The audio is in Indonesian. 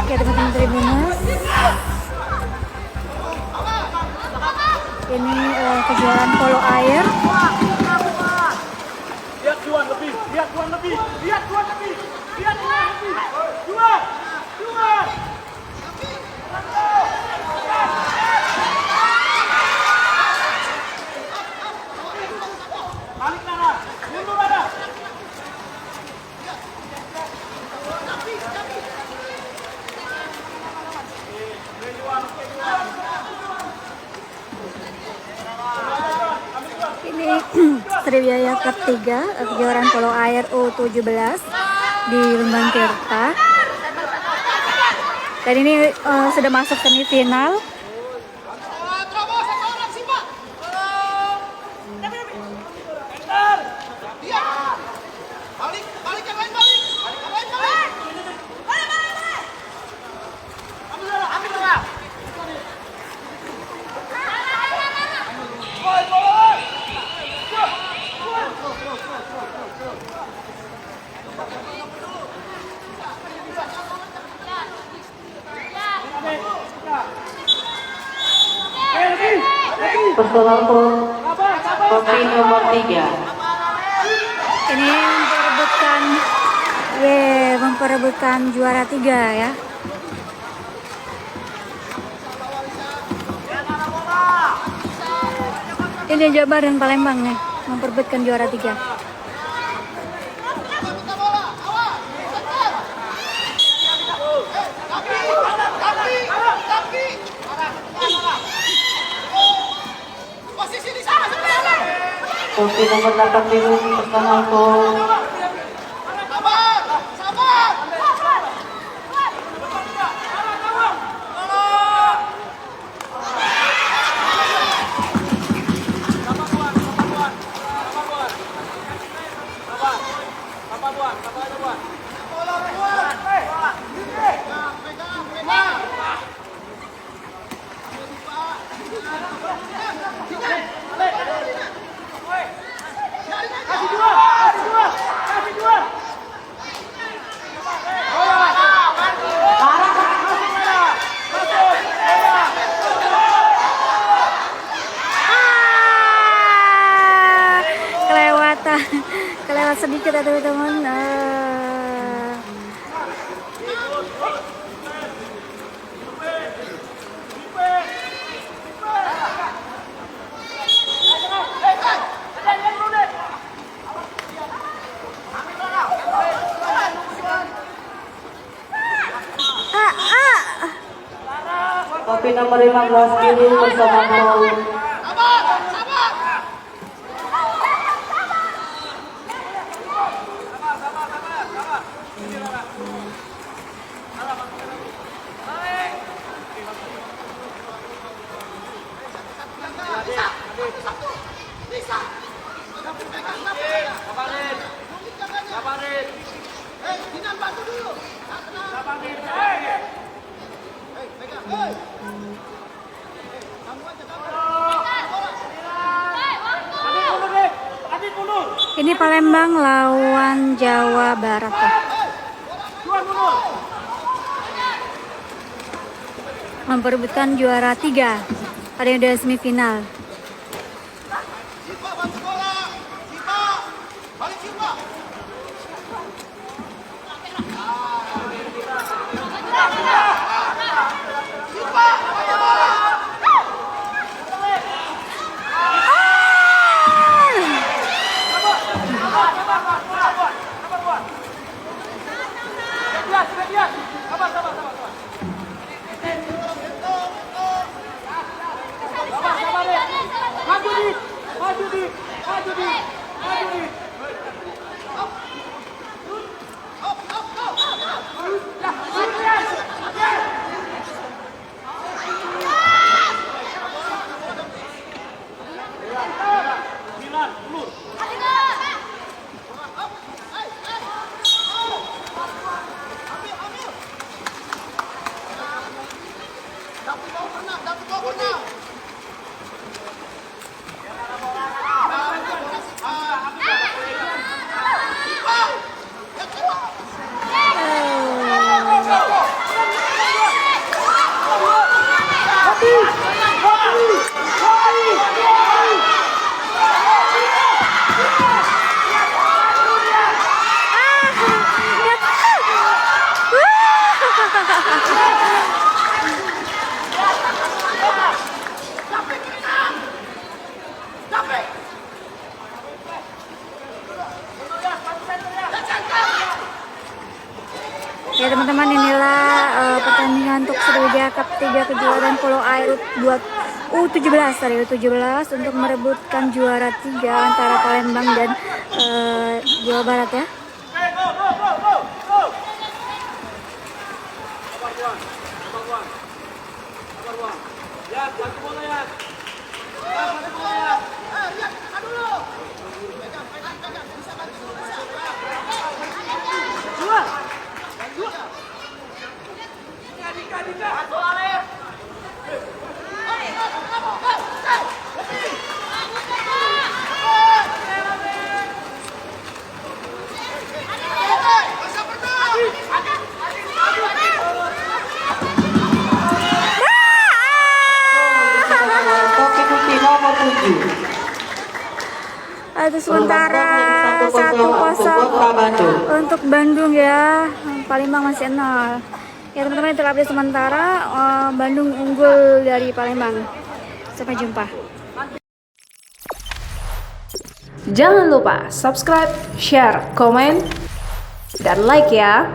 Oke teman-teman Tribuners, ini kejuaraan polo air. Lihat Juan lebih, lihat Juan lebih, lihat Juan lebih, lihat Juan lebih. Juan, Juan. Balik Nana, mundur Nana. Ini Sriwijaya ketiga kejuaraan polo air U17 di Lembang Tirta. Dan ini sudah masuk semifinal. Personal kopi nomor 3. Ini memperebutkan juara 3 ya. Ini Jabar dan Palembang nih memperebutkan juara 3. Kopi nomor 8 tim personal Kelewat sedikit ya teman-teman. Kopi nomor 15 kiri bersama Ini Palembang lawan Jawa Barat tuh. Memperebutkan juara 3 pada yang udah semifinal. Dapat kau pernah. Sriwijaya Cup 3 kejuaraan polo air U17 untuk merebutkan juara 3 antara Palembang dan Jawa Barat ya. Kopi Putih nomor 7. Itu sementara 1-0 Kota Bandung. untuk Bandung ya. Palembang masih 0. Ya teman-teman, itu update sementara. Bandung unggul dari Palembang. Sampai jumpa. Jangan lupa subscribe, share, komen, dan like ya.